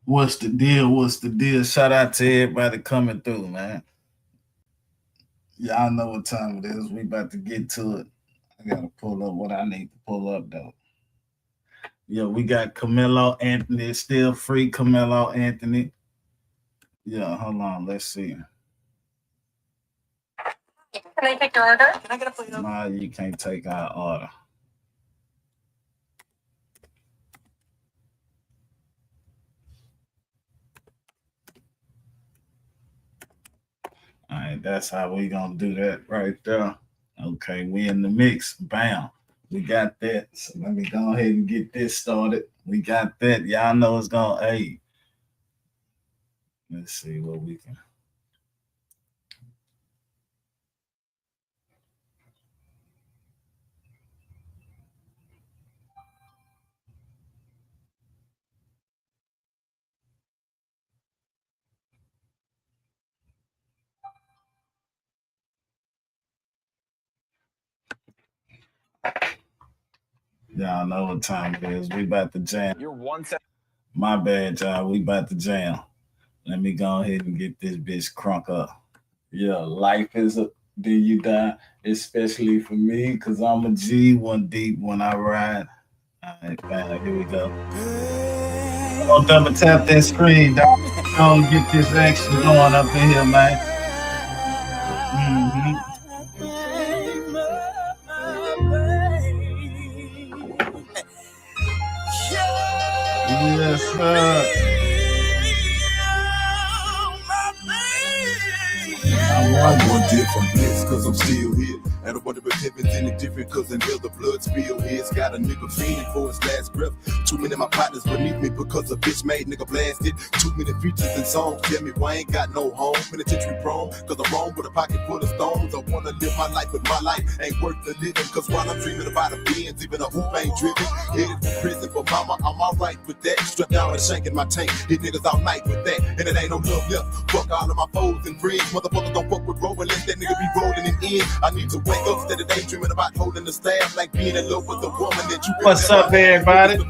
What's the deal? What's the deal? Shout out to everybody coming through, man. Y'all know what time it is. We about to get to it. I gotta pull up what I need to pull up though. Yeah, we got Camilo Anthony, still free Camilo Anthony. Yeah, hold on, let's see. Can I take your order? Can I get a plate of? Nah, you can't take our order. All right, that's how we gonna do that right there. Okay, we in the mix. Bam. We got that. So let me go ahead and get this started. We got that. Y'all know it's gonna hey. Let's see what we can. Y'all know what time it is. We about to jam. You're 1 second. My bad, y'all. We about to jam. Let me go ahead and get this bitch crunk up. Yeah, life is a do you die, especially for me, cause I'm a G one deep when I ride. All right, bam, here we go. I'm gonna double tap that screen, dog. Gonna get this action going up in here, man. Yes, sir. I want different bliss cause I'm still here. And I wonder if heaven's any different cause until the blood spill here. It's got a nigga fiending for his last breath. Too many of my partners beneath me because a bitch made nigga blasted. Too many features and songs tell me why I ain't got no home. Penitentiary prone cause I'm wrong with a pocket full of stones. I wanna live my life but my life ain't worth the living. Cause while I'm dreaming about a Benz, even a hoop ain't driven. Headed to prison for mama, I'm alright with that. Strapped down and shanking my tank, hit niggas all night with that. And it ain't no love left, fuck all of my foes and friends. Motherfuckers don't fuck with rolling, let that nigga be rolling and in. I need to wake up instead of daydreaming about holding the staff. Like being in love with a woman that you What's up, everybody?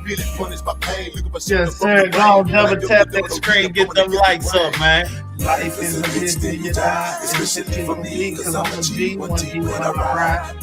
Yes, sir. Go on, double tap that screen, get them lights up, man. Life is a bitch, then you die. Especially for me, cause I'm a G, one G when I ride.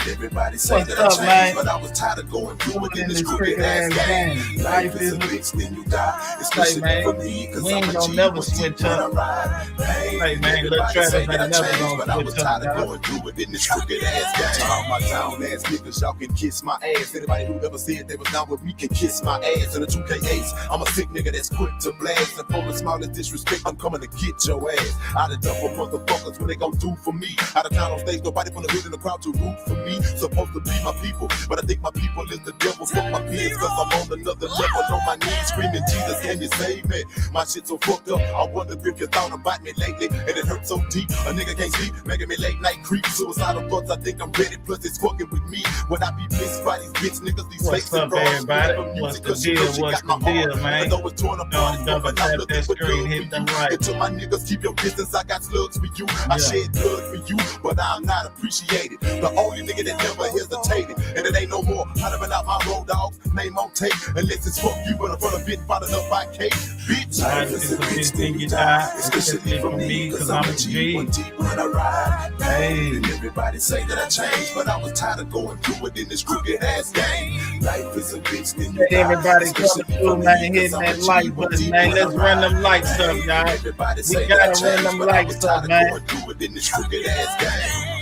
Everybody say that I changed, but I was tired of going through it in this crooked ass game. Life is a bitch, then you die. Especially for me, cause I'm a G, never one G switch when I up. ride. Hey, man, Lil Everybody Travis say ain't that I never changed, gonna but I was switch up, tired of dog. going through it in this crooked ass game. To all my down ass niggas, y'all can kiss my ass. Anybody who ever said they was down with me can kiss my ass. In the 2K8s, I'm a sick nigga that's quick to blast. And for the smallest disrespect, I'm coming to get your ass. Out of double motherfuckers, what they gon' do for me? Out of town on stage, nobody from the hood in the crowd to root for me. Supposed to be my people, but I think my people is the devil. Fuck my peers, cause I'm on another level. On my knees, screaming, Jesus, can you save me? My shit so fucked up, I wonder if you thought about me lately. And it hurts so deep, a nigga can't sleep, making me late night creep. Suicidal thoughts, I think I'm ready, plus it's fucking with me. When I be missed by these bitch niggas, these What's fakes up, and frauds. everybody? What's the deal? What's the deal, man? Though it's torn apart, Don't double tap that screen, hit them right. until my niggas keep your distance, I got slugs for you. I shed blood for you, but I'm not appreciated. The only nigga that never hesitated, and it ain't no more. I'd have been out my road dogs, name on tape. Unless it's fuck you, but I'm from a bitch followed up by Kate. Bitch, Life is a bitch, then you die. Especially for me, cause I'm a G. One deep when I ride. Hey. And everybody say that I changed, but I was tired of going through it in this crooked ass game. Life is a bitch, then you die. Everybody coming through, man, hitting that like button, man. Let's run them lights up, y'all. We gotta run them lights up, man.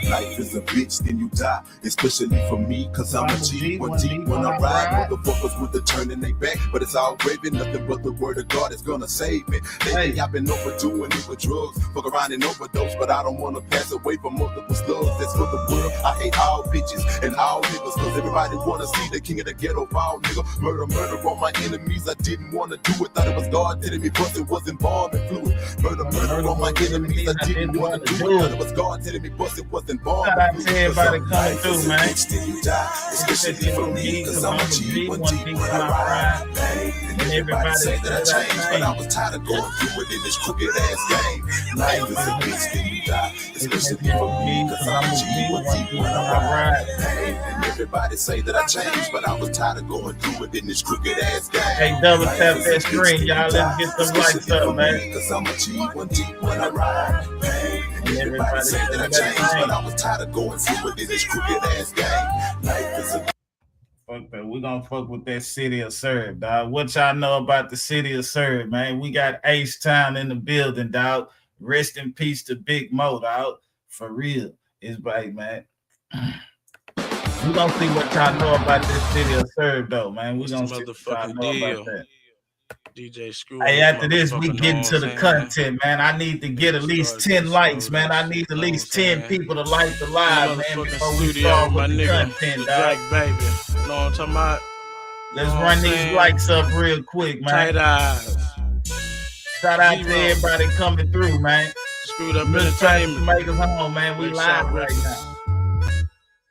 Life is a bitch, then you die. Especially for me, cause I'm a G, one deep when I ride. Motherfuckers with the turning they back, but it's all gravy. Nothing but the word of God is gonna save me. Lately I've been overdoing it with drugs, fuck around and overdose, but I don't wanna pass away from multiple slugs. That's for the world. I hate all bitches and all niggas, cause everybody wanna see the king of the ghetto fall, nigga. Murder, murder on my enemies. I didn't wanna do it, thought it was God telling me, but it wasn't bomb and fluid. Murder, murder on my enemies. I didn't wanna do it, thought it was God telling me, but it wasn't than bar. Shout out to everybody coming through, man. Then you die, especially for me, cause I'm a G, one deep when I ride. And everybody say that I changed, but I was tired of going through it in this crooked ass game. Life is a bitch, then you die, especially for me, cause I'm a G, one deep when I ride. And everybody say that I changed, but I was tired of going through it in this crooked ass game. Hey, double tap that screen, y'all. Let's get some lights up, man. Cause I'm a G, one deep when I ride. And everybody say that I changed, but I was tired of going through it in this crooked ass game. Life is a fuck that. We gonna fuck with that city of Serve, dog. What y'all know about the city of Serve, man? We got H-Town in the building, dog. Rest in peace to Big Mo, dog. For real. It's right, man. We gonna see what y'all know about this city of Serve, though, man. We gonna see what y'all know about that. DJ Screw. Hey, after this, we get into the content, man. I need to get at least 10 likes, man. I need at least 10 people to like the live, man, before we start with the content, dog. Baby. You know what I'm talking about? Let's run these likes up real quick, man. Tight eyes. Shout out to everybody coming through, man. Screwed Up Entertainment. Make us home, man. We live right now.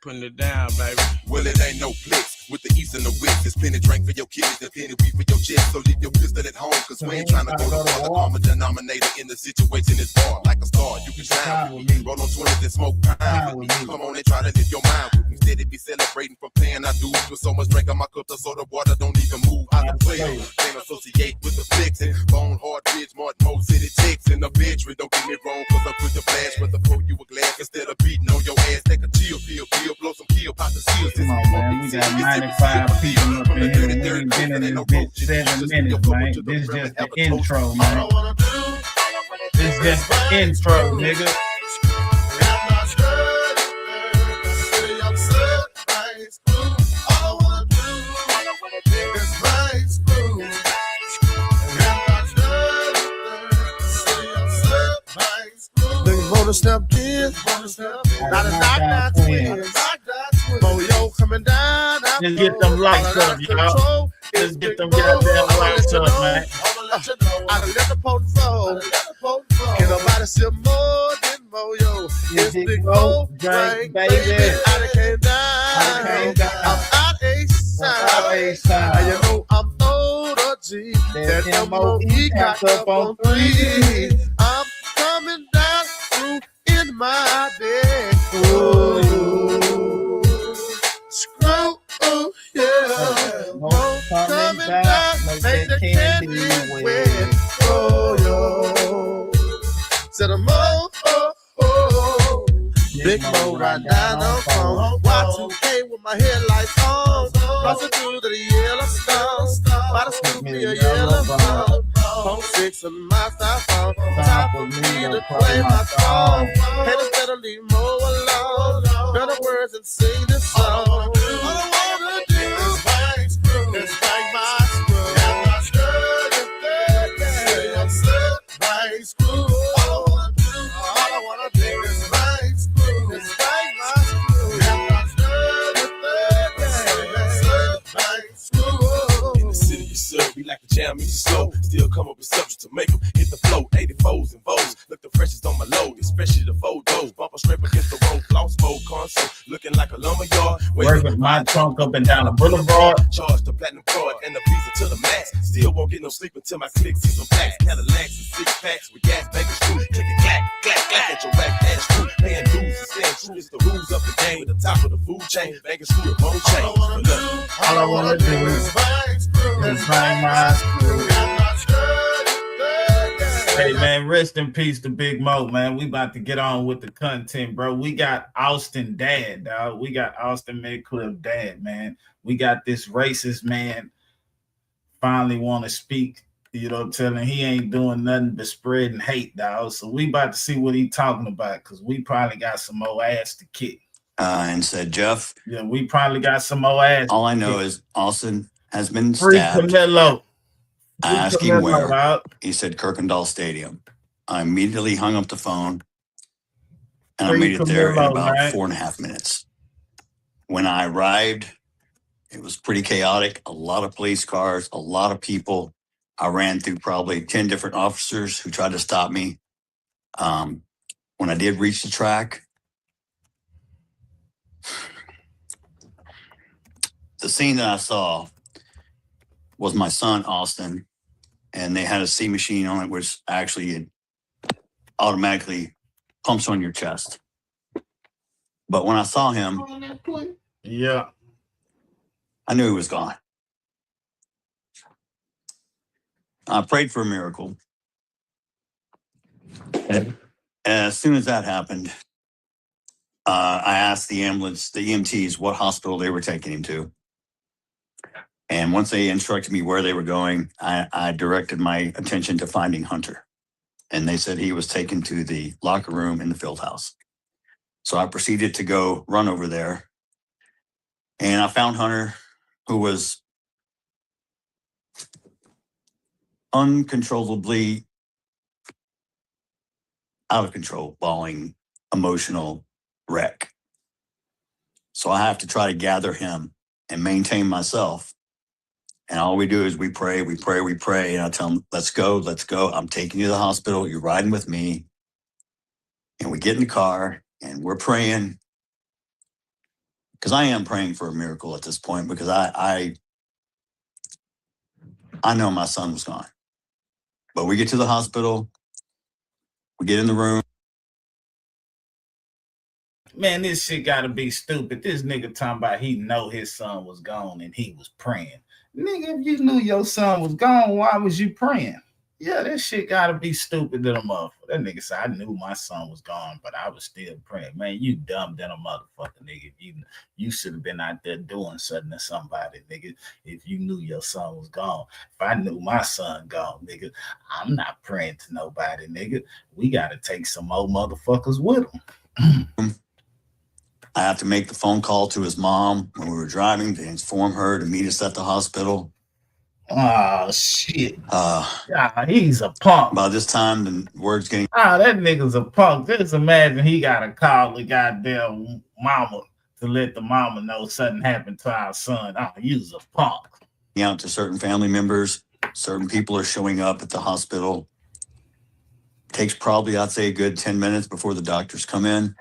Putting it down, baby. Well, it ain't no flicks. With the east and the west, it's plenty drink for your kids, and plenty weed for your chest. So leave your pistol at home, cause we ain't trying to go to war. The common denominator in the situation is bar. Like a star, you can shine with me. Roll on 20s and smoke pine with me. Come on and try to live your mind with me. Steady be celebrating from paying our dues. With so much drink on my cup, the soda water don't even move out the play. Can't associate with the flicks and Bone Hard Ridge, Martin Mo City Ticks in the bedroom. Don't get me wrong, cause I put the flash, but the pro you a glass instead of beating on your ass. Take a chill, blow some kill, pop the seals. Come on, man. We got 95 people up in here. We ain't been in this bitch 7 minutes, man. This is just the intro, man. This is just the intro, nigga. Stepped in, not a knock twins. Moyo coming down. Just get them lights up, y'all. Just get them goddamn lights up, man. I done let the potent flow. Can nobody see more than Moyo? It's Big Mo, drink, baby. I done came down. I'm out A-side. And you know I'm older G. That M-O-E got up on 3. I'm coming down through in my bed. Screw, yeah. Mo coming down, make the candy wet. Said a Mo, Big Mo right down on phone. Y2K with my headlights on. Crossing through to the Yellowstone. By the scoop me a yellow phone. Phone 6 on my cell phone. Time for me to play my song. Haters better leave Mo alone. Better words and sing this song. All I wanna do is bang screw. Is bang my screw. And my screw is bang screw. All I wanna do is bang screw. Is bang my screw. And my screw is bang screw. in the city you serve, we like to jam music slow. Still come up with subjects to make them hit the flow. 84s and Vo's, look the freshest on my load, especially the photos. Bumper scrape against the road, floss mode console, looking like a lumberyard. Work with my trunk up and down the boulevard. Charge the platinum card and the visa to the max. Still won't get no sleep until my click see some packs. Cadillacs and 6 packs with gas bankers too. Click it, clack, clack, clack at your rack ass crew. Paying dues and staying true. It's the rules of the game. At the top of the food chain, banking screw your own chain. All I wanna do is bang my screw. Hey man, rest in peace to Big Mo, man. We about to get on with the content, bro. We got Austin Dad, dog. We got Austin Medcliffe Dad, man. We got this racist man finally want to speak, you know, telling he ain't doing nothing but spreading hate, dog. So we about to see what he talking about, because we probably got some more ass to kick. And said, Jeff, yeah, we probably got some more ass. All I know is Austin has been Free stabbed. Camilo. I asked him where. He said Kirkendall Stadium. I immediately hung up the phone, and I made it there in about 4.5 minutes. When I arrived, it was pretty chaotic. A lot of police cars, a lot of people. I ran through probably 10 different officers who tried to stop me. When I did reach the track, The scene that I saw was my son, Austin, and they had a C machine on it, which actually it automatically pumps on your chest. But when I saw him, yeah, I knew he was gone. I prayed for a miracle. And as soon as that happened, I asked the ambulance, the EMTs, what hospital they were taking him to. And once they instructed me where they were going, I directed my attention to finding Hunter. And they said he was taken to the locker room in the field house. So I proceeded to go run over there. And I found Hunter, who was uncontrollably out of control, bawling, emotional wreck. So I have to try to gather him and maintain myself. And all we do is we pray. And I tell him, let's go. I'm taking you to the hospital. You're riding with me. And we get in the car and we're praying. Because I am praying for a miracle at this point, because I know my son was gone. But we get to the hospital. We get in the room. Man, this shit gotta be stupid. This nigga talking about he know his son was gone and he was praying. Nigga, if you knew your son was gone, why was you praying? Yeah, this shit gotta be stupid than a motherfucker. That nigga said, I knew my son was gone, but I was still praying. Man, you dumb than a motherfucker, nigga. You should have been out there doing something to somebody, nigga, if you knew your son was gone. If I knew my son gone, nigga, I'm not praying to nobody, nigga. We gotta take some old motherfuckers with them. I have to make the phone call to his mom when we were driving to inform her to meet us at the hospital. Oh, shit. He's a punk. By this time, the word's getting... that nigga's a punk. Just imagine he got to call the goddamn mama to let the mama know something happened to our son. Oh, he's a punk. Out to certain family members. Certain people are showing up at the hospital. Takes probably, I'd say, a good 10 minutes before the doctors come in.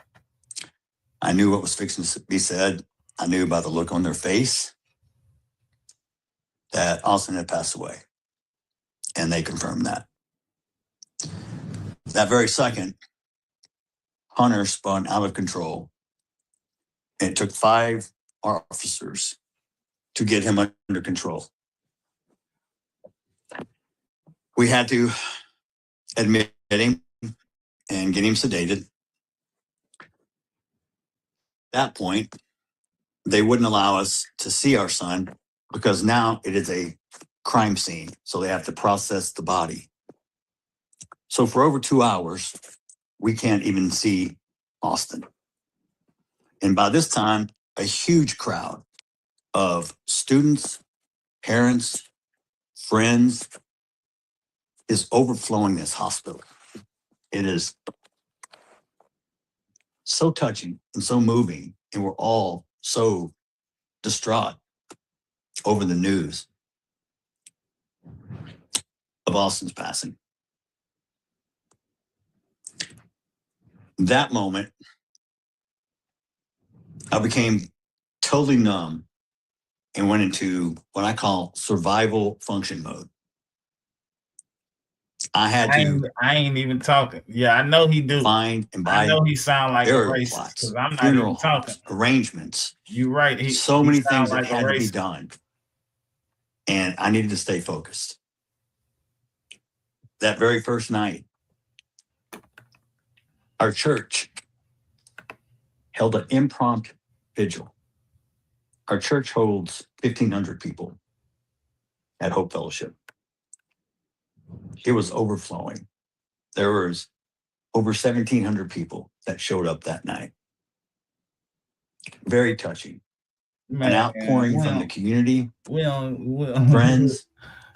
I knew what was fixing to be said. I knew by the look on their face that Austin had passed away. And they confirmed that. That very second, Hunter spun out of control. And it took 5 officers to get him under control. We had to admit him and get him sedated. At that point, they wouldn't allow us to see our son because now it is a crime scene. So they have to process the body. So for over 2 hours, we can't even see Austin. And by this time, a huge crowd of students, parents, friends is overflowing this hospital. It is so touching and so moving, and we're all so distraught over the news of Austin's passing. That moment, I became totally numb and went into what I call survival function mode. I ain't even talking. Yeah, I know he do. Find and buy. I know he sound like a racist because I'm not even talking. Arrangements. You're right. So many things that had to be done. And I needed to stay focused. That very first night, our church held an impromptu vigil. Our church holds 1,500 people at Hope Fellowship. It was overflowing. There was over 1,700 people that showed up that night. Very touching. An outpouring from the community, friends,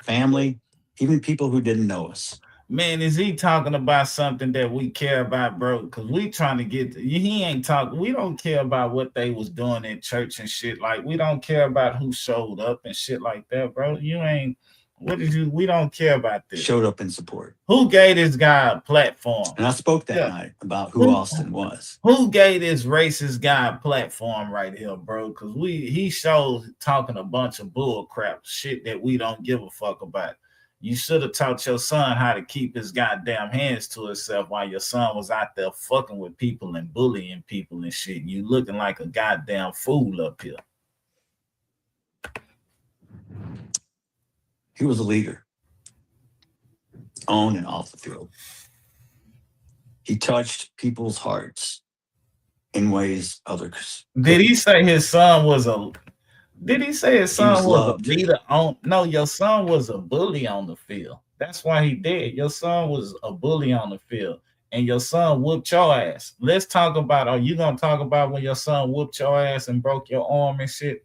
family, even people who didn't know us. Man, is he talking about something that we care about, bro? Because we trying to get, he ain't talking, we don't care about what they was doing in church and shit. Like, we don't care about who showed up and shit like that, bro. You ain't, What did you? We don't care about this. Showed up in support. Who gave this guy a platform? And I spoke that night about who Austin was. Who gave this racist guy a platform right here, bro? Because he shows talking a bunch of bull crap, shit that we don't give a fuck about. You should have taught your son how to keep his goddamn hands to himself while your son was out there fucking with people and bullying people and shit. You looking like a goddamn fool up here. He was a leader, on and off the field. He touched people's hearts in ways others. Did he say his son was a? Did he say his son was a leader on? No, your son was a bully on the field. That's why he did. Your son was a bully on the field, and your son whooped your ass. Let's talk about. Are you gonna talk about when your son whooped your ass and broke your arm and shit?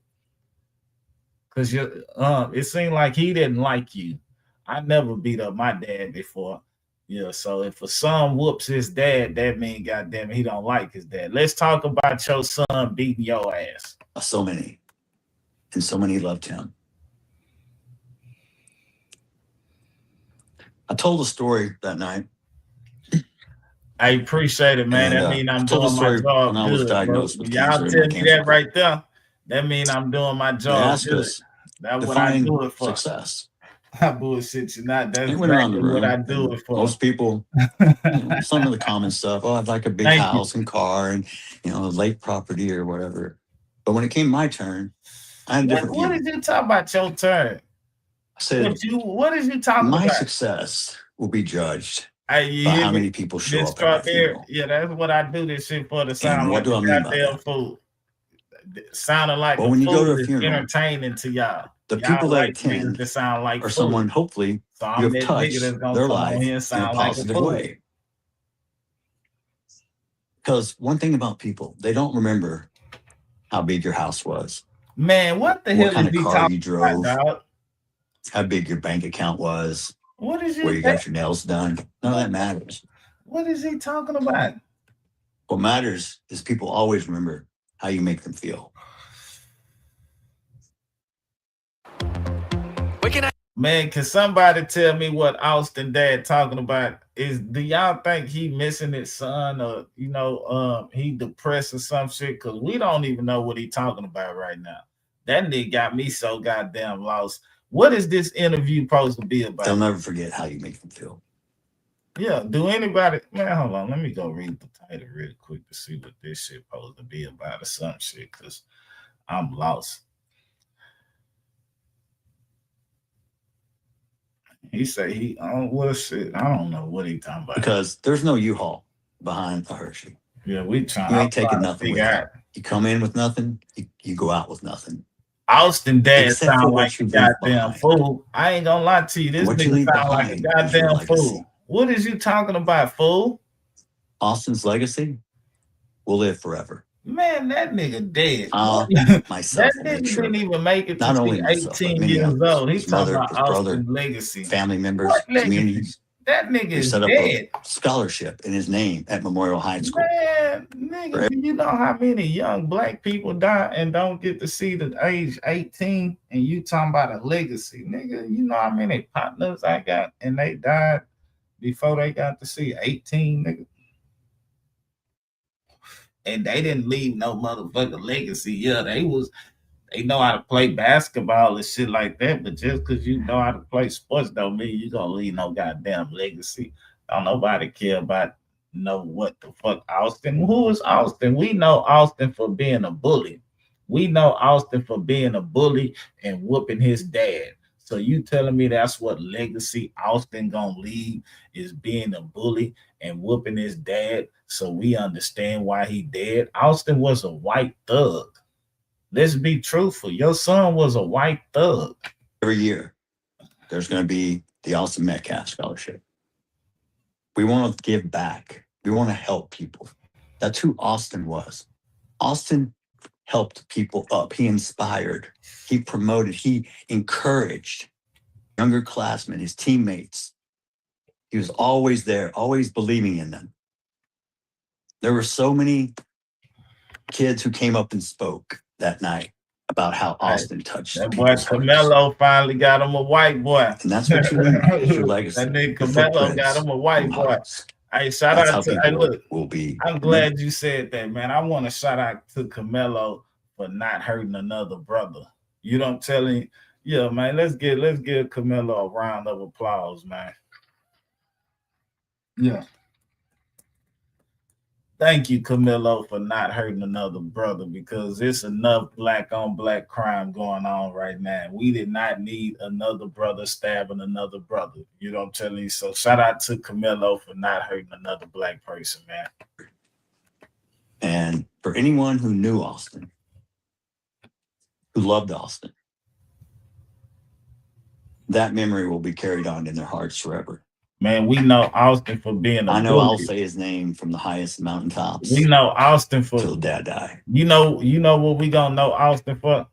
Because it seemed like he didn't like you. I never beat up my dad before. Yeah, so if a son whoops his dad, that means goddamn it, he don't like his dad. Let's talk about your son beating your ass. So many. And so many loved him. I told a story that night. I appreciate it, man. That means I'm doing my job when I was diagnosed with cancer. Y'all tell me that right there. That means I'm doing my job good. That's what I do it for. Success. I bullshit you not. That's exactly what I do it for. Most people, some of the common stuff. Oh, I'd like a big house and car and a lake property or whatever. But when it came my turn, I had a different view. What did you talk about your turn? I said, what did you talk about? My success will be judged by how many people show up at my funeral. Yeah, that's what I do this shit for. The sound like what do I mean by that? Food. Sounding like when you go to a funeral, entertaining to y'all. The people that attend sound like or someone hopefully you have touched their life in a positive way. Because one thing about people, they don't remember how big your house was. Man, what the hell kind of car you drove, how big your bank account was, what is where you got your nails done. None of that matters. What is he talking about? What matters is people always remember how you make them feel. Man, can somebody tell me what Austin dad talking about? Do y'all think he missing his son or he depressed or some shit? Because we don't even know what he talking about right now. That nigga got me so goddamn lost. What is this interview supposed to be about? They'll never forget how you make them feel. Yeah, do anybody, man, hold on, let me go read the title real quick to see what this shit supposed to be about or some shit, because I'm lost. He say he shit. I don't know what he talking about. Because there's no U-Haul behind a Hershey. Yeah, we trying. You ain't taking nothing with you. You come in with nothing, you go out with nothing. Austin dad sound like a goddamn fool. I ain't gonna lie to you. This nigga sound like a goddamn fool. What is you talking about, fool? Austin's legacy will live forever. Man, that nigga dead. Myself. That nigga didn't even make it to be 18 years old. He's talking about Austin's legacy. Family members, communities. That nigga is set up dead. A scholarship in his name at Memorial High School. Man, nigga, do you know how many young black people die and don't get to see the age 18? And you talking about a legacy, nigga? You know how many partners I got and they died before they got to see 18, nigga? And they didn't leave no motherfucking legacy. Yeah, they know how to play basketball and shit like that, but just because you know how to play sports don't mean you gonna leave no goddamn legacy. Don't nobody care about what the fuck Austin. Who is Austin? We know Austin for being a bully. We know Austin for being a bully and whooping his dad. So you telling me that's what legacy Austin gonna leave is being a bully and whooping his dad? So we understand why he dead. Austin was a white thug. Let's be truthful. Your son was a white thug. Every year, there's going to be the Austin Metcalf Scholarship. We want to give back. We want to help people. That's who Austin was. Austin helped people up. He inspired. He promoted. He encouraged younger classmen, his teammates. He was always there, always believing in them. There were so many kids who came up and spoke that night about how Austin touched that boy people's hearts. Carmelo finally got him a white boy. And that's what you need. It's your legacy. That nigga Carmelo got him a white boy. Hey, shout that's out to hey, look. Will be. I'm glad you said that, man. I want to shout out to Carmelo for not hurting another brother. You don't tell him, yeah, man. Let's give Carmelo a round of applause, man. Yeah. Thank you, Carmelo, for not hurting another brother, because it's enough black on black crime going on right now. We did not need another brother stabbing another brother. You don't tell me. So shout out to Carmelo for not hurting another black person, man. And for anyone who knew Austin, who loved Austin, that memory will be carried on in their hearts forever. Man, we know Austin for being a I know bully. I'll say his name from the highest mountaintops. We know Austin for till dad die. You know what we gonna know Austin for?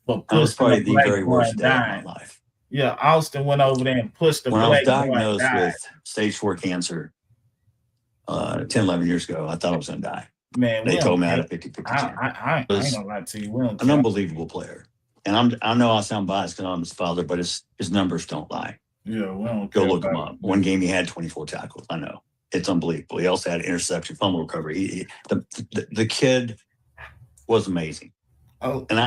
That was probably the very worst day of my life. Yeah, Austin went over there and pushed the when black boy. I was diagnosed with stage 4 cancer 10, 11 years ago, I thought I was gonna die. Man, they told me I had a 50-50 chance. I ain't gonna lie to you. An unbelievable player. And I know I sound biased because I'm his father, but his numbers don't lie. Yeah, we don't go look him up. One game he had 24 tackles. I know. It's unbelievable. He also had interception, fumble recovery. The kid was amazing. Oh, and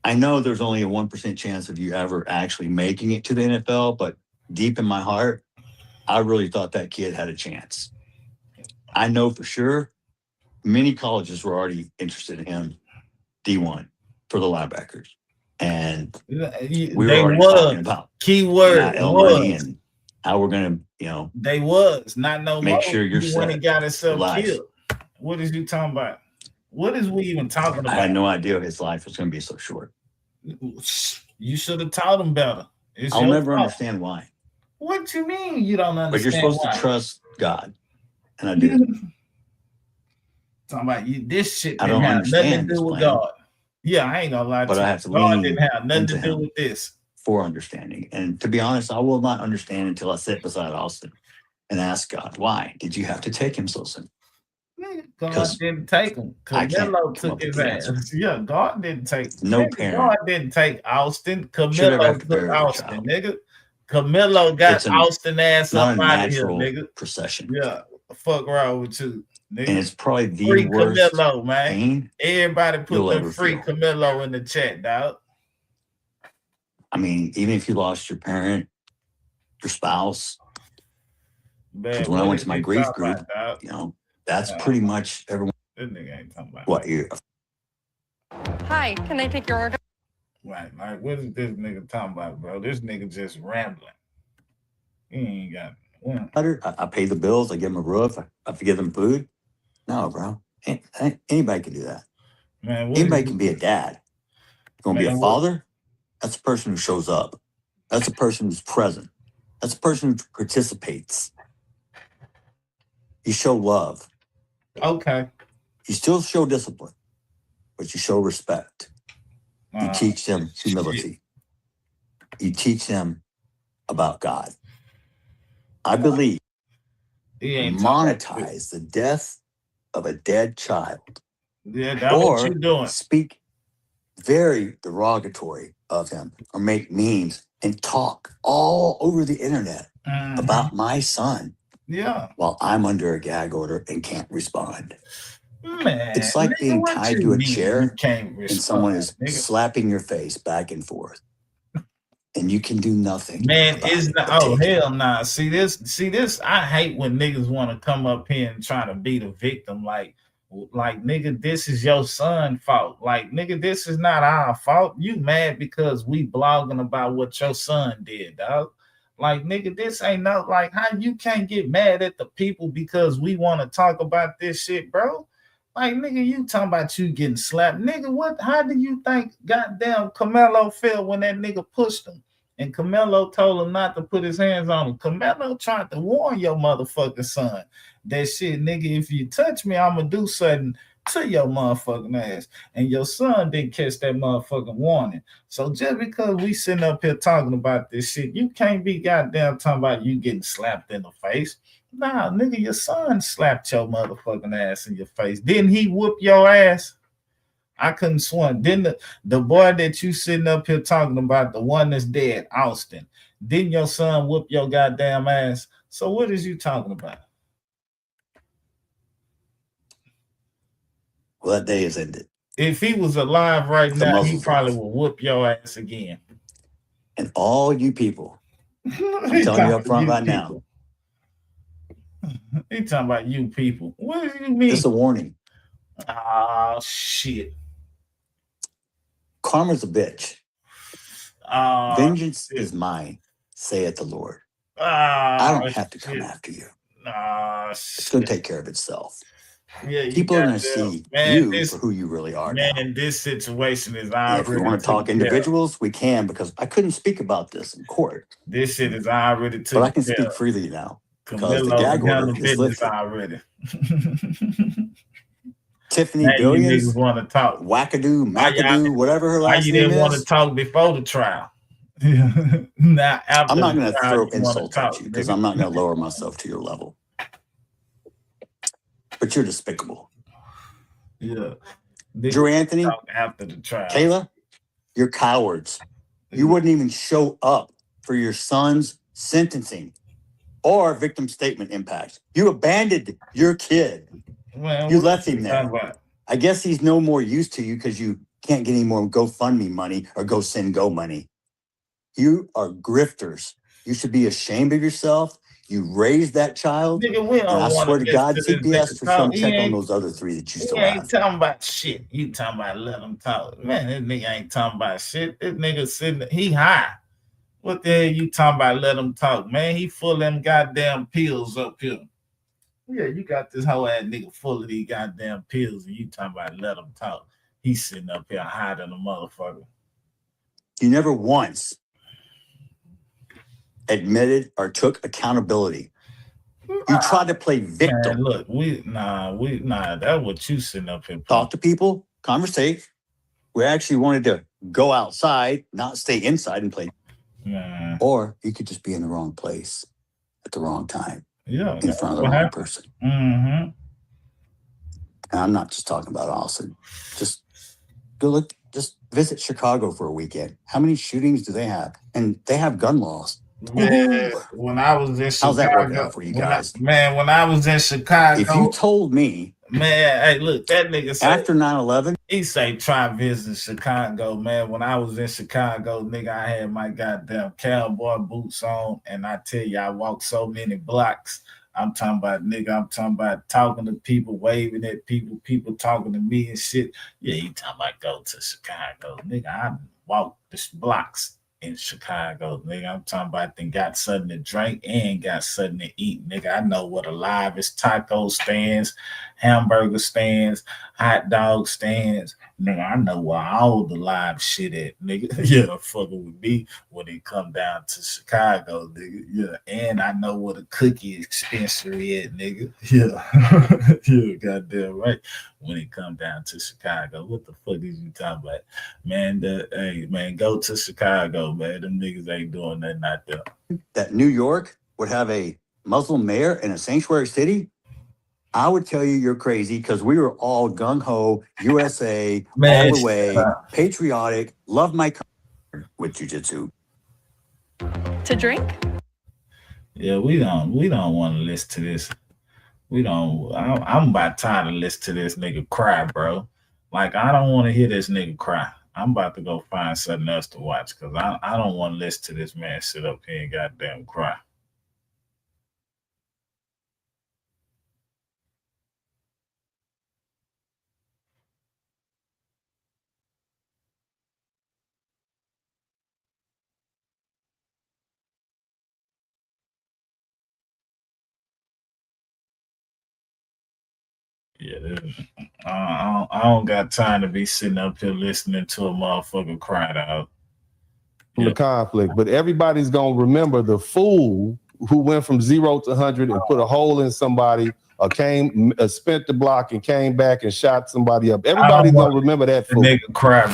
I know there's only a 1% chance of you ever actually making it to the NFL, but deep in my heart, I really thought that kid had a chance. I know for sure many colleges were already interested in him, D1, for the linebackers. And we were already talking about keyword was and how we're gonna, they was not no make sure you're set. When he got himself killed. What is you talking about? What is we even talking about? I had no idea his life was gonna be so short. You should have taught him better. I'll never understand why. What you mean you don't understand? But you're supposed to trust God, and I did. Talking about you, this shit didn't have nothing to do with God. Yeah, I ain't gonna lie to you. But I have to God didn't have nothing to do with this. For understanding. And to be honest, I will not understand until I sit beside Austin and ask God, why did you have to take him so soon? God didn't take him. Carmelo took his ass. Yeah, God didn't take no parent. God didn't take Austin. Carmelo took Austin, nigga. Carmelo got Austin ass up out of here, nigga. Procession. Yeah, fuck wrong with you. Nigga. And it's probably the free worst Carmelo, man. Pain everybody put the free Carmelo in the chat, dog. I mean, even if you lost your parent, your spouse. Because when I went to my grief group, that's pretty much everyone. This nigga ain't talking about what you. Hi, can I take your order? Right, like what is this nigga talking about, bro? This nigga just rambling. He ain't got. I pay the bills. I give them a roof. I forgive them food. No, bro. Anybody can do that. Man, anybody can be a dad. You want to be a father? That's a person who shows up. That's a person who's present. That's a person who participates. You show love. Okay. You still show discipline, but you show respect. You teach them humility. You teach them about God. I believe monetize the death of a dead child. Yeah, that's what you're doing. Speak very derogatory of him or make memes and talk all over the internet about my son. Yeah. While I'm under a gag order and can't respond. Man, it's like being tied to a chair and someone is slapping your face back and forth. And you can do nothing. Man, it's not. Oh hell nah. See this. I hate when niggas want to come up here and try to be the victim. Like nigga, this is your son's fault. Like nigga, this is not our fault. You mad because we blogging about what your son did, dog. Like nigga, this ain't no like how you can't get mad at the people because we want to talk about this shit, bro. Like nigga, you talking about you getting slapped, nigga. What? How do you think goddamn Carmelo felt when that nigga pushed him? And Carmelo told him not to put his hands on him. Carmelo tried to warn your motherfucking son that shit, nigga, if you touch me, I'm going to do something to your motherfucking ass. And your son didn't catch that motherfucking warning. So just because we sitting up here talking about this shit, you can't be goddamn talking about you getting slapped in the face. Nah, nigga, your son slapped your motherfucking ass in your face. Didn't he whoop your ass? I couldn't swim. Then the boy that you sitting up here talking about, the one that's dead, Austin, didn't your son whoop your goddamn ass? So what is you talking about? Well, that day is ended. If he was alive right now, he probably would whoop your ass again. And all you people, I'm telling you up front right now. He talking about you people. What do you mean? It's a warning. Oh, shit. Karma's a bitch. Vengeance is mine, saith the Lord. I don't have to come after you. It's going to take care of itself. Yeah, people are going to see you for who you really are. Man, this situation is already. If we want to talk individuals, we can, because I couldn't speak about this in court. This shit is already but I can speak freely now because the gag order is lifted already. Tiffany Billions want to talk. Wackadoo, McAdoo, whatever her last name is. Why you didn't want to talk before the trial? Now, I'm not going to throw insults at you because I'm not going to lower myself to your level. But you're despicable. Yeah. Drew Anthony, after the trial. Kayla, you're cowards. You wouldn't even show up for your son's sentencing or victim statement impact. You abandoned your kid. Well, you left him there. I guess he's no more use to you because you can't get any more GoFundMe money or GoSendGo money. You are grifters. You should be ashamed of yourself. You raised that child. Nigga, and I swear to God, CPS for some check on those other three that you still have. He ain't talking about shit. You talking about let him talk. Man, this nigga ain't talking about shit. This nigga sitting, he high. What the hell you talking about let him talk? Man, he full of them goddamn pills up here. Yeah, you got this whole ass nigga full of these goddamn pills and you talking about let him talk. He's sitting up here hiding a motherfucker. You never once admitted or took accountability. You tried to play victim. Man, look, that's what you sitting up here. Talk to people, conversate. We actually wanted to go outside, not stay inside and play. Nah. Or you could just be in the wrong place at the wrong time. Yeah. In front of the wrong person. Mm-hmm. And I'm not just talking about Austin. Just go look, just visit Chicago for a weekend. How many shootings do they have? And they have gun laws. Man, when I was in Chicago, how's that working out for you guys? When I was in Chicago, if you told me, man, hey, look, that nigga said, after 9/11, he say try visit Chicago, man. When I was in Chicago, nigga, I had my goddamn cowboy boots on, and I tell you, I walked so many blocks. I'm talking about talking to people, waving at people, people talking to me and shit. Yeah, you talking about go to Chicago, nigga. I walked the blocks in Chicago, nigga. I'm talking about then got something to drink and got something to eat, nigga. I know what alive is: taco stands, hamburger stands, hot dog stands, nigga. I know where all the live shit at, nigga. Yeah, fucking with me when it come down to Chicago, nigga. Yeah, and I know where the cookie dispensary at, nigga. Yeah, yeah, goddamn right. When it come down to Chicago, what the fuck is you talking about, man? Hey, man, go to Chicago, man. Them niggas ain't doing nothing out there. That New York would have a Muslim mayor in a sanctuary city, I would tell you you're crazy because we were all gung-ho, USA, man, all the way, patriotic, love my country with jiu-jitsu. To drink? Yeah, we don't want to listen to this. I'm about tired of listening to this nigga cry, bro. Like, I don't want to hear this nigga cry. I'm about to go find something else to watch because I don't want to listen to this man sit up here and goddamn cry. Yeah, I don't got time to be sitting up here listening to a motherfucker cry out. From the conflict, but everybody's gonna remember the fool who went from 0 to 100 and put a hole in somebody, or spent the block and came back and shot somebody up. Everybody's gonna remember that fool. The nigga cry,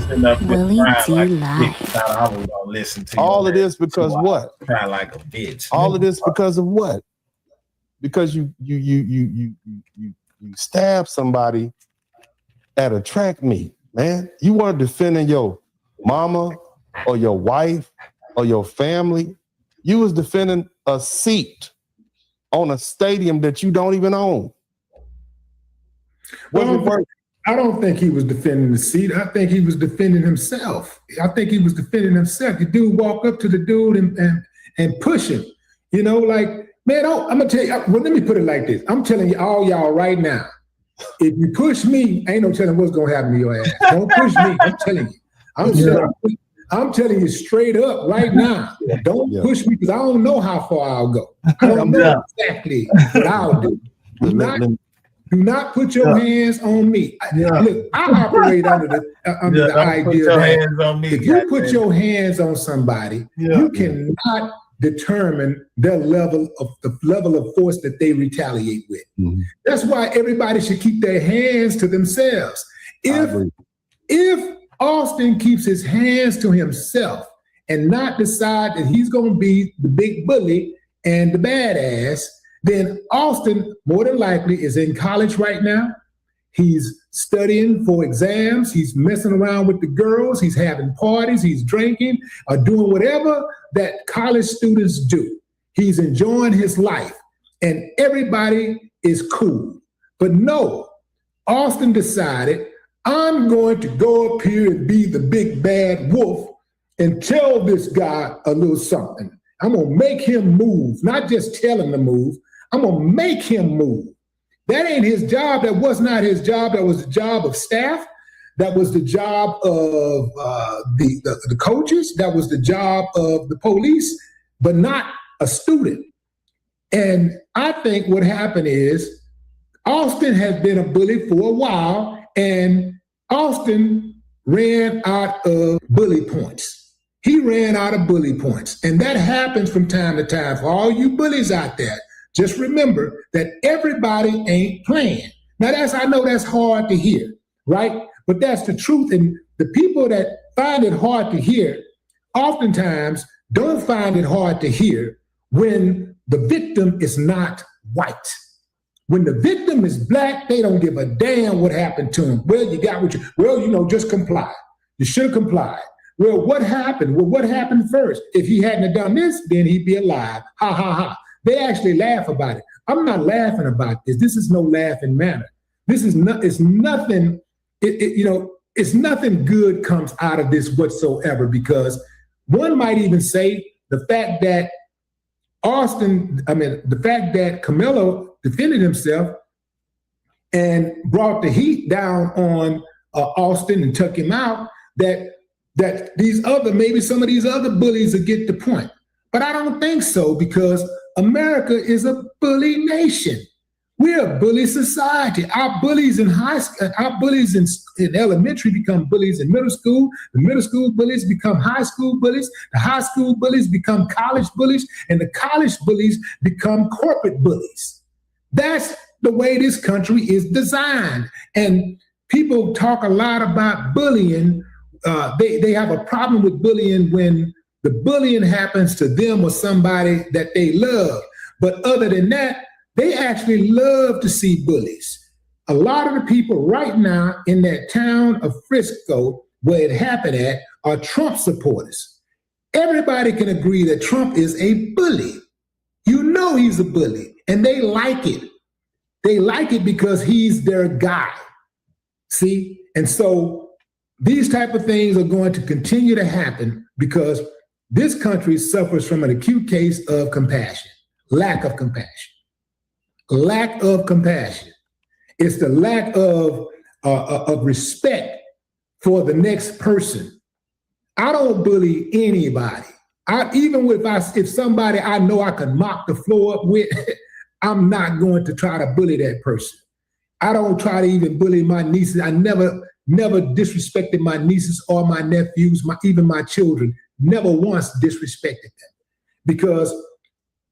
bro. Willie D. Live. I was gonna listen to all of this because what? Cry like a bitch. All of this because of what? Because you You stabbed somebody at a track meet, man. You weren't defending your mama or your wife or your family. You was defending a seat on a stadium that you don't even own. I don't think he was defending the seat. I think he was defending himself. The dude walked up to the dude and push him. You know, like, man, I'm gonna tell you. Well, let me put it like this. I'm telling you, all y'all right now, if you push me, ain't no telling what's gonna happen to your ass. Don't push me. I'm telling you. I'm telling you straight up right now. Don't push me because I don't know how far I'll go. I don't know exactly what I'll do. Do not put your hands on me. Look, I operate under the idea that if you put your hands on somebody, you cannot determine their level of force that they retaliate with. Mm-hmm. That's why everybody should keep their hands to themselves. If Austin keeps his hands to himself and not decide that he's going to be the big bully and the badass, then Austin more than likely is in college right now. He's studying for exams. He's messing around with the girls. He's having parties. He's drinking or doing whatever that college students do. He's enjoying his life and everybody is cool. But no, Austin decided, I'm going to go up here and be the big bad wolf and tell this guy a little something. I'm going to make him move, not just tell him to move. I'm going to make him move. That ain't his job. That was not his job. That was the job of staff. That was the job of the coaches. That was the job of the police, but not a student. And I think what happened is Austin has been a bully for a while, and Austin ran out of bully points. He ran out of bully points. And that happens from time to time. For all you bullies out there, just remember that everybody ain't playing. Now I know that's hard to hear, right? But that's the truth. And the people that find it hard to hear, oftentimes don't find it hard to hear when the victim is not white. When the victim is black, they don't give a damn what happened to him. Well, you got what you, just comply. You should have complied. Well, what happened? Well, what happened first? If he hadn't have done this, then he'd be alive. Ha, ha, ha. They actually laugh about it. I'm not laughing about this. This is no laughing matter. This is it's nothing, it's nothing good comes out of this whatsoever, because one might even say the fact that Karmeo defended himself and brought the heat down on Austin and took him out, that maybe some of these other bullies will get the point. But I don't think so, because America is a bully nation. We're a bully society. Our bullies in high school, our bullies in elementary become bullies in middle school. The middle school bullies become high school bullies. The high school bullies become college bullies. And the college bullies become corporate bullies. That's the way this country is designed. And people talk a lot about bullying. They have a problem with bullying when the bullying happens to them or somebody that they love. But other than that, they actually love to see bullies. A lot of the people right now in that town of Frisco, where it happened at, are Trump supporters. Everybody can agree that Trump is a bully. You know he's a bully, and they like it. They like it because he's their guy. See? And so these type of things are going to continue to happen because this country suffers from an acute case of compassion, lack of compassion. Lack of compassion. It's the lack of respect for the next person. I don't bully anybody. Even if somebody I know I can mop the floor up with, I'm not going to try to bully that person. I don't try to even bully my nieces. I never disrespected my nieces or my nephews, even my children. Never once disrespected them, because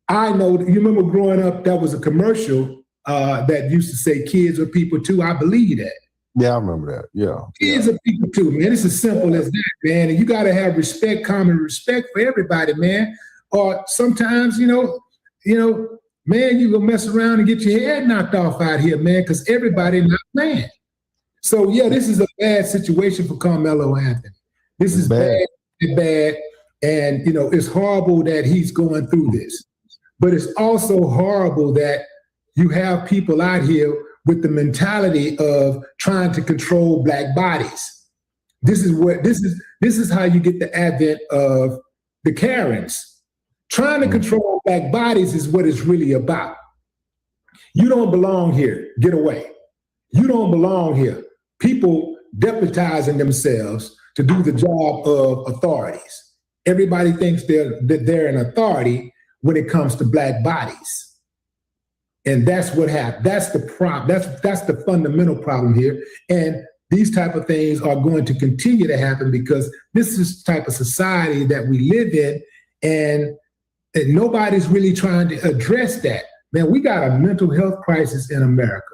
I know, you remember growing up, that was a commercial that used to say kids are people too. I believe that. Yeah, I remember that. Yeah. Kids are people too, man. It's as simple as that, man. And you got to have respect, common respect for everybody, man. Or sometimes, man, you gonna mess around and get your head knocked off out here, man, because everybody not playing. So yeah, this is a bad situation for Carmelo Anthony. This is bad, and you know, it's horrible that he's going through this. But it's also horrible that you have people out here with the mentality of trying to control black bodies. This is how you get the advent of the Karens. Trying to control black bodies is what it's really about. You don't belong here. Get away. You don't belong here. People deputizing themselves to do the job of authorities. Everybody thinks they're an authority when it comes to black bodies. And that's what happened. That's the problem. That's the fundamental problem here. And these type of things are going to continue to happen because this is the type of society that we live in, and nobody's really trying to address that. Man, we got a mental health crisis in America.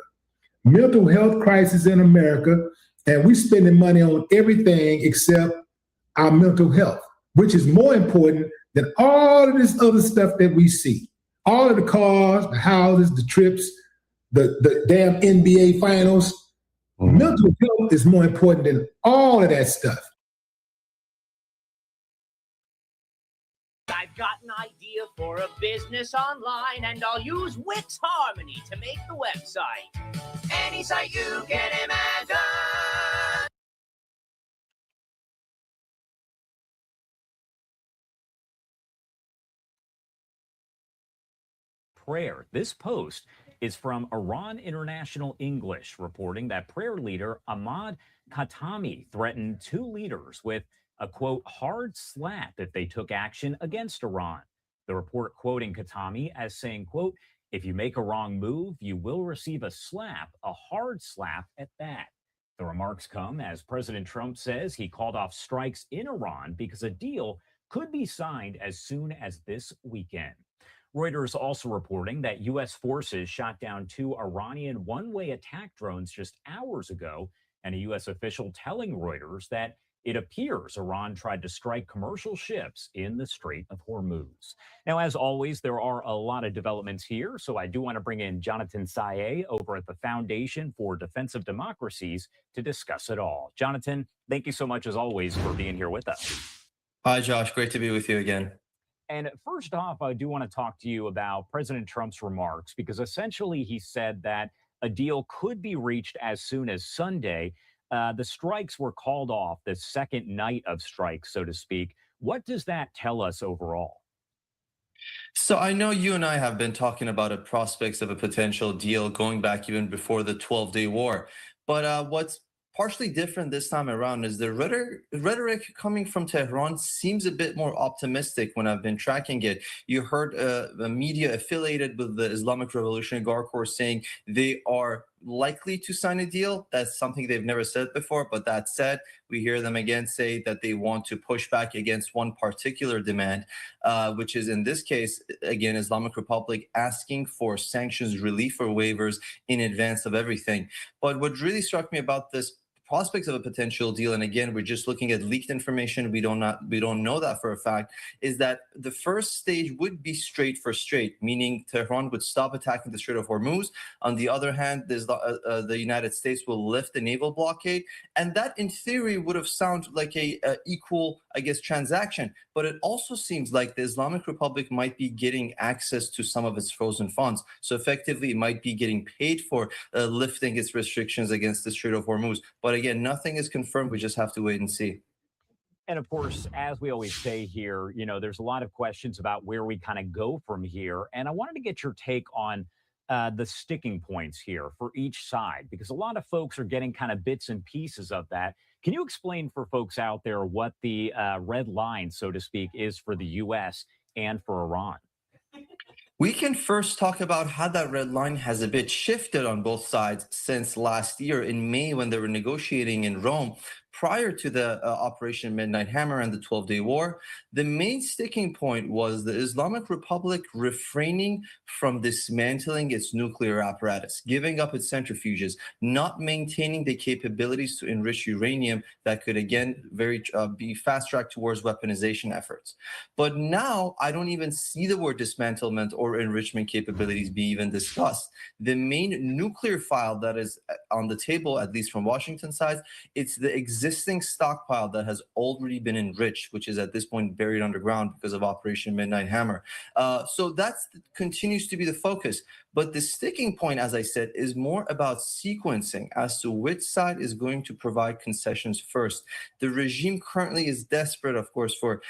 Mental health crisis in America, and we spending money on everything except our mental health, which is more important than all of this other stuff that we see. All of the cars, the houses, the trips, the damn NBA finals. Mental health is more important than all of that stuff. I've got an idea for a business online, and I'll use Wix Harmony to make the website. Any site you can imagine. Prayer. This post is from Iran International English, reporting that prayer leader Ahmad Khatami threatened two leaders with a, quote, hard slap if they took action against Iran. The report quoting Khatami as saying, quote, if you make a wrong move, you will receive a slap, a hard slap at that. The remarks come as President Trump says he called off strikes in Iran because a deal could be signed as soon as this weekend. Reuters also reporting that U.S. forces shot down two Iranian one-way attack drones just hours ago, and a U.S. official telling Reuters that it appears Iran tried to strike commercial ships in the Strait of Hormuz. Now, as always, there are a lot of developments here, so I do want to bring in Jonathan Saye over at the Foundation for Defensive Democracies to discuss it all. Jonathan, thank you so much, as always, for being here with us. Hi, Josh. Great to be with you again. And first off, I do want to talk to you about President Trump's remarks, because essentially he said that a deal could be reached as soon as Sunday. The strikes were called off, the second night of strikes, so to speak. What does that tell us overall? So I know you and I have been talking about the prospects of a potential deal going back even before the 12-day war. But what's partially different this time around is the rhetoric coming from Tehran seems a bit more optimistic when I've been tracking it. You heard a media affiliated with the Islamic Revolutionary Guard Corps saying they are likely to sign a deal. That's something they've never said before. But that said, we hear them again say that they want to push back against one particular demand, which is in this case, again, Islamic Republic asking for sanctions relief or waivers in advance of everything. But what really struck me about this prospects of a potential deal, and again, we're just looking at leaked information, we don't know that for a fact, is that the first stage would be straight for straight, meaning Tehran would stop attacking the Strait of Hormuz. On the other hand, the United States will lift the naval blockade, and that in theory would have sounded like a equal, I guess, transaction. But it also seems like the Islamic Republic might be getting access to some of its frozen funds. So effectively, it might be getting paid for lifting its restrictions against the Strait of Hormuz. But again, nothing is confirmed. We just have to wait and see. And of course, as we always say here, you know, there's a lot of questions about where we kind of go from here. And I wanted to get your take on the sticking points here for each side, because a lot of folks are getting kind of bits and pieces of that. Can you explain for folks out there what the red line, so to speak, is for the U.S. and for Iran? We can first talk about how that red line has a bit shifted on both sides since last year in May when they were negotiating in Rome. prior to the Operation Midnight Hammer and the 12-Day War, the main sticking point was the Islamic Republic refraining from dismantling its nuclear apparatus, giving up its centrifuges, not maintaining the capabilities to enrich uranium that could, again, be fast-tracked towards weaponization efforts. But now, I don't even see the word dismantlement or enrichment capabilities be even discussed. The main nuclear file that is on the table, at least from Washington side, it's the existing stockpile that has already been enriched, which is at this point buried underground because of Operation Midnight Hammer. So that continues to be the focus. But the sticking point, as I said, is more about sequencing as to which side is going to provide concessions first. The regime currently is desperate, of course, for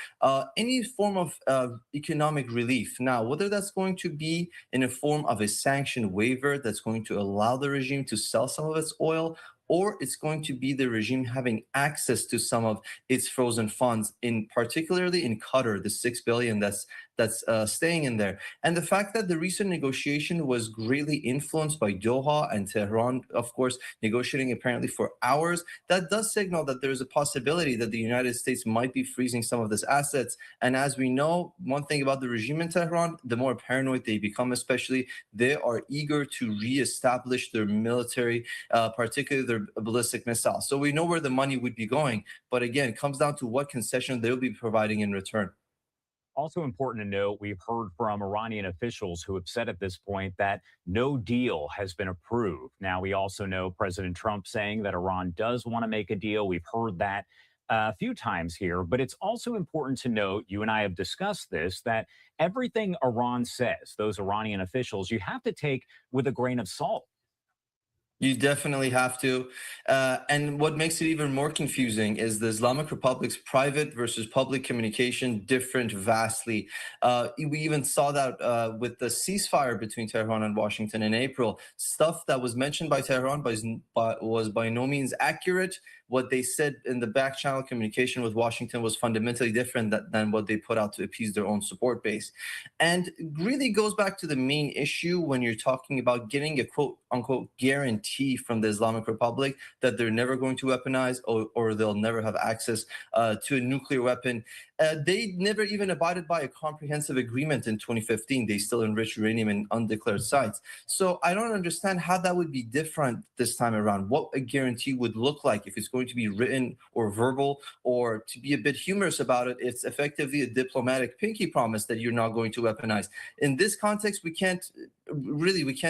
any form of economic relief. Now, whether that's going to be in a form of a sanction waiver that's going to allow the regime to sell some of its oil, or it's going to be the regime having access to some of its frozen funds, particularly in Qatar, the $6 billion that's staying in there. And the fact that the recent negotiation was greatly influenced by Doha and Tehran, of course, negotiating apparently for hours, that does signal that there is a possibility that the United States might be freezing some of these assets. And as we know, one thing about the regime in Tehran, the more paranoid they become, especially, they are eager to reestablish their military, particularly their ballistic missiles. So we know where the money would be going. But again, it comes down to what concession they'll be providing in return. Also important to note, we've heard from Iranian officials who have said at this point that no deal has been approved. Now, we also know President Trump saying that Iran does want to make a deal. We've heard that a few times here, but it's also important to note, you and I have discussed this, that everything Iran says, those Iranian officials, you have to take with a grain of salt. You definitely have to. And what makes it even more confusing is the Islamic Republic's private versus public communication different vastly. We even saw that with the ceasefire between Tehran and Washington in April. Stuff that was mentioned by Tehran was by no means accurate. What they said in the back channel communication with Washington was fundamentally different than what they put out to appease their own support base. And really goes back to the main issue when you're talking about getting a quote unquote guarantee from the Islamic Republic that they're never going to weaponize or they'll never have access to a nuclear weapon. They never even abided by a comprehensive agreement in 2015. They still enrich uranium in undeclared sites. So I don't understand how that would be different this time around, what a guarantee would look like if it's going to be written or verbal, or to be a bit humorous about it, it's effectively a diplomatic pinky promise that you're not going to weaponize. In this context, we can't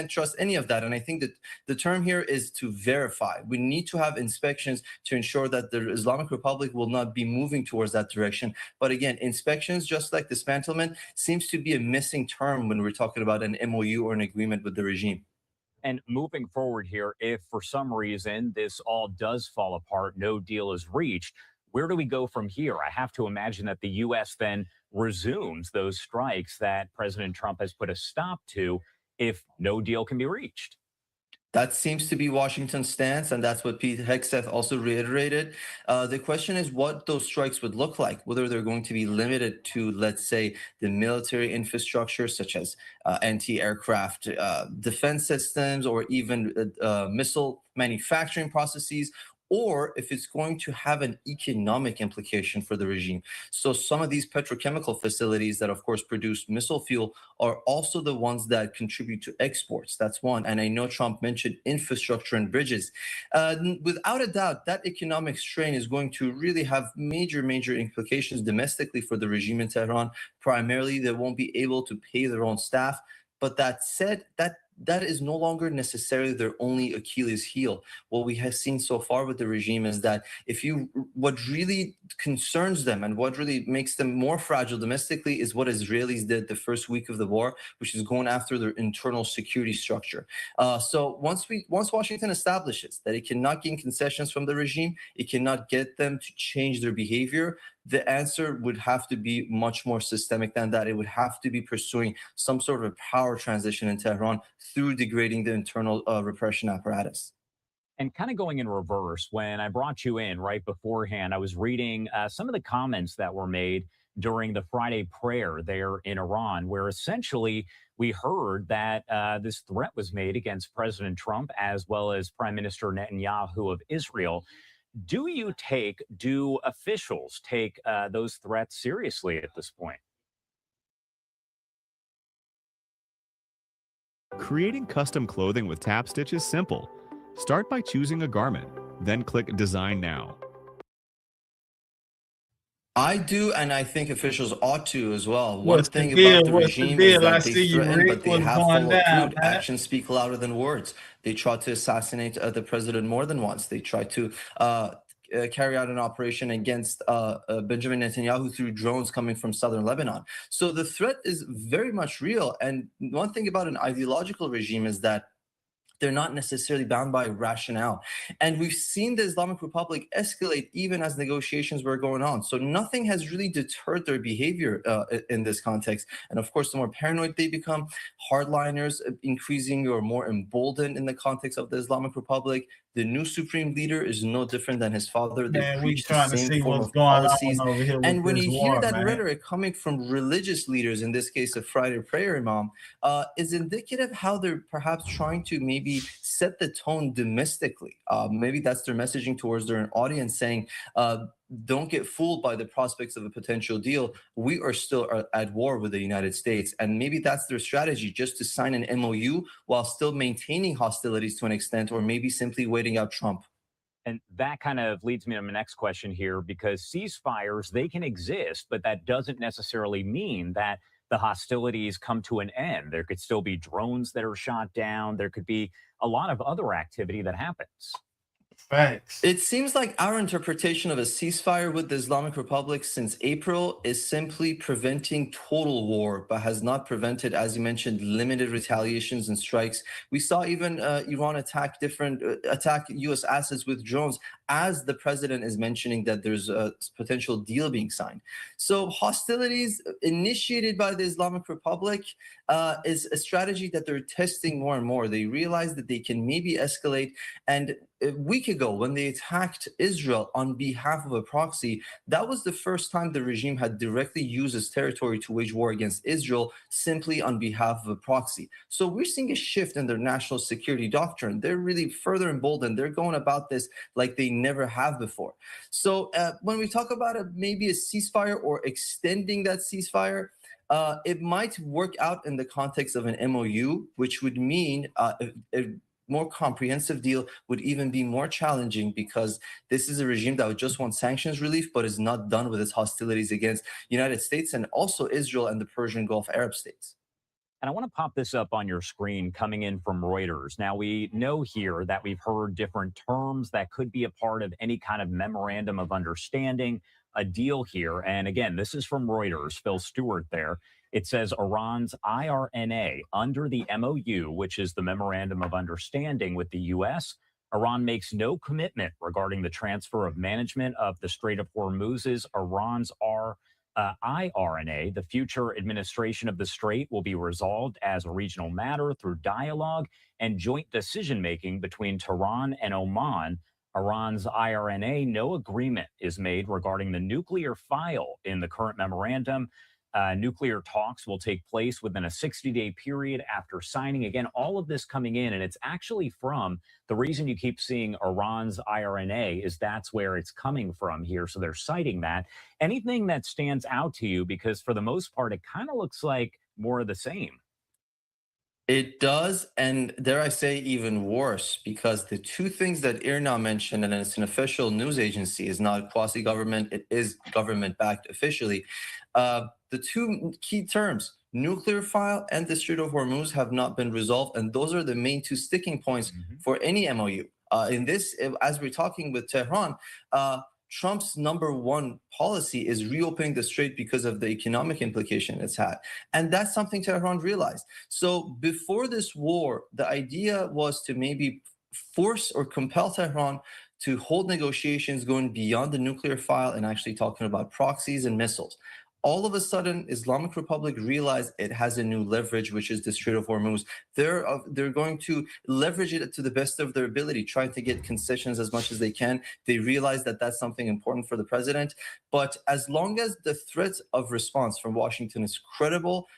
trust any of that. And I think that the term here is to verify. We need to have inspections to ensure that the Islamic Republic will not be moving towards that direction. But again, inspections, just like dismantlement, seems to be a missing term when we're talking about an MOU or an agreement with the regime. And moving forward here, if for some reason this all does fall apart, no deal is reached, where do we go from here? I have to imagine that the U.S. then resumes those strikes that President Trump has put a stop to if no deal can be reached. That seems to be Washington's stance, and that's what Pete Hegseth also reiterated. The question is what those strikes would look like, whether they're going to be limited to, let's say, the military infrastructure, such as anti-aircraft defense systems or even missile manufacturing processes, or if it's going to have an economic implication for the regime. So some of these petrochemical facilities that, of course, produce missile fuel are also the ones that contribute to exports. That's one. And I know Trump mentioned infrastructure and bridges. Without a doubt, that economic strain is going to really have major implications domestically for the regime in Tehran. Primarily, they won't be able to pay their own staff. But that said, that is no longer necessarily their only Achilles heel. What we have seen so far with the regime is that what really concerns them and what really makes them more fragile domestically is what Israelis did the first week of the war, which is going after their internal security structure. So once Washington establishes that it cannot gain concessions from the regime, it cannot get them to change their behavior, the answer would have to be much more systemic than that. It would have to be pursuing some sort of a power transition in Tehran through degrading the internal repression apparatus. And kind of going in reverse, when I brought you in right beforehand, I was reading some of the comments that were made during the Friday prayer there in Iran, where essentially we heard that this threat was made against President Trump as well as Prime Minister Netanyahu of Israel. do officials take those threats seriously at this point? Creating custom clothing with Tap Stitch is simple. Start by choosing a garment, then click Design Now. I do, and I think officials ought to as well. What's One the thing deal? about the What's the regime is deal? I that they see you, threaten, Rick. but they What's have going followed down, through. man? Actions speak louder than words. They tried to assassinate the president more than once. They tried to carry out an operation against Benjamin Netanyahu through drones coming from southern Lebanon. So the threat is very much real. And one thing about an ideological regime is that they're not necessarily bound by rationale. And we've seen the Islamic Republic escalate even as negotiations were going on. So nothing has really deterred their behavior in this context. And of course, the more paranoid they become, hardliners increasing or more emboldened in the context of the Islamic Republic. The new supreme leader is no different than his father. They Man, we preach the trying to same see form what's of going policies. on over here with And when this you hear war, that man. rhetoric coming from religious leaders, in this case, a Friday prayer imam, is indicative how they're perhaps trying to maybe set the tone domestically. Maybe that's their messaging towards their audience, saying, don't get fooled by the prospects of a potential deal. We are still at war with the United States. And maybe that's their strategy, just to sign an MOU while still maintaining hostilities to an extent, or maybe simply waiting out Trump. And that kind of leads me to my next question here, because ceasefires, they can exist, but that doesn't necessarily mean that the hostilities come to an end. There could still be drones that are shot down. There could be a lot of other activity that happens. Facts. It seems like our interpretation of a ceasefire with the Islamic Republic since April is simply preventing total war, but has not prevented, as you mentioned, limited retaliations and strikes. We saw even Iran attack U.S. assets with drones, as the president is mentioning that there's a potential deal being signed. So hostilities initiated by the Islamic Republic is a strategy that they're testing more and more. They realize that they can maybe escalate. And a week ago, when they attacked Israel on behalf of a proxy, that was the first time the regime had directly used its territory to wage war against Israel simply on behalf of a proxy. So we're seeing a shift in their national security doctrine. They're really further emboldened. They're going about this like they never have before. So when we talk about maybe a ceasefire or extending that ceasefire, it might work out in the context of an MOU, which would mean a more comprehensive deal would even be more challenging, because this is a regime that would just want sanctions relief, but is not done with its hostilities against the United States and also Israel and the Persian Gulf Arab states. And I want to pop this up on your screen coming in from Reuters. Now, we know here that we've heard different terms that could be a part of any kind of memorandum of understanding, a deal here. And again, this is from Reuters, Phil Stewart there. It says Iran's IRNA under the MOU, which is the Memorandum of Understanding with the U.S., Iran makes no commitment regarding the transfer of management of the Strait of Hormuz's Iran's IRNA. The future administration of the strait will be resolved as a regional matter through dialogue and joint decision-making between Tehran and Oman. Iran's IRNA, no agreement is made regarding the nuclear file in the current memorandum. Nuclear talks will take place within a 60-day period after signing. Again, all of this coming in, and it's actually from the reason you keep seeing Iran's IRNA is that's where it's coming from here. So they're citing that. Anything that stands out to you, because for the most part, it kind of looks like more of the same. It does, and dare I say, even worse, because the two things that IRNA mentioned, and it's an official news agency, is not quasi-government, it is government-backed officially. The two key terms, nuclear file and the Strait of Hormuz, have not been resolved, and those are the main two sticking points for any MOU. In this, as we're talking with Tehran, Trump's number one policy is reopening the strait because of the economic implication it's had. And that's something Tehran realized. So before this war, the idea was to maybe force or compel Tehran to hold negotiations going beyond the nuclear file and actually talking about proxies and missiles. All of a sudden, Islamic Republic realized it has a new leverage, which is the Strait of Hormuz. They're going to leverage it to the best of their ability, trying to get concessions as much as they can. They realize that that's something important for the president. But as long as the threat of response from Washington is credible,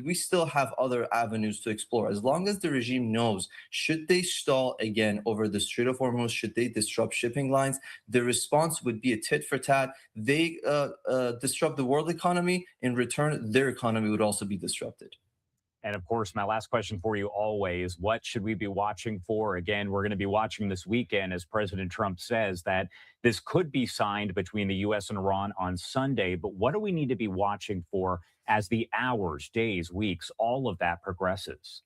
we still have other avenues to explore. As long as the regime knows, should they stall again over the Strait of Hormuz, should they disrupt shipping lines, the response would be a tit for tat. They disrupt the world economy. In return, their economy would also be disrupted. And of course, my last question for you always, what should we be watching for? Again, we're going to be watching this weekend as President Trump says that this could be signed between the U.S. and Iran on Sunday. But what do we need to be watching for as the hours, days, weeks, all of that progresses?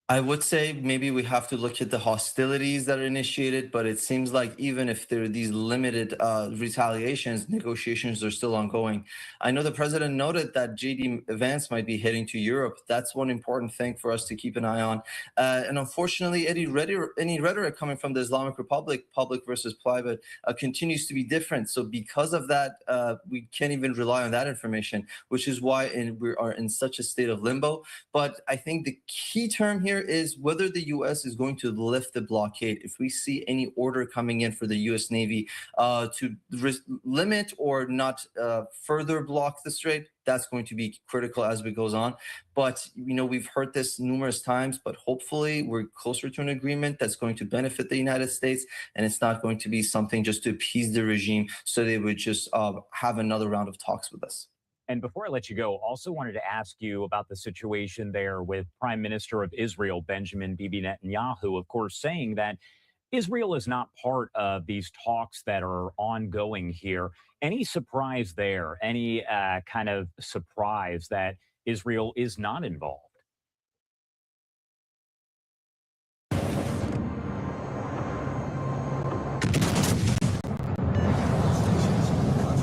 I would say maybe we have to look at the hostilities that are initiated, but it seems like even if there are these limited retaliations, negotiations are still ongoing. I know the president noted that J.D. Vance might be heading to Europe. That's one important thing for us to keep an eye on. And unfortunately, any rhetoric coming from the Islamic Republic, public versus private, continues to be different. So because of that, we can't even rely on that information, which is why we are in such a state of limbo. But I think the key term here is whether the U.S. is going to lift the blockade. If we see any order coming in for the U.S. Navy to limit or not further block the strait, that's going to be critical as it goes on. But, we've heard this numerous times, but hopefully we're closer to an agreement that's going to benefit the United States, and it's not going to be something just to appease the regime so they would just have another round of talks with us. And before I let you go, also wanted to ask you about the situation there with Prime Minister of Israel, Benjamin Bibi Netanyahu, of course, saying that Israel is not part of these talks that are ongoing here. Any surprise there? Any kind of surprise that Israel is not involved?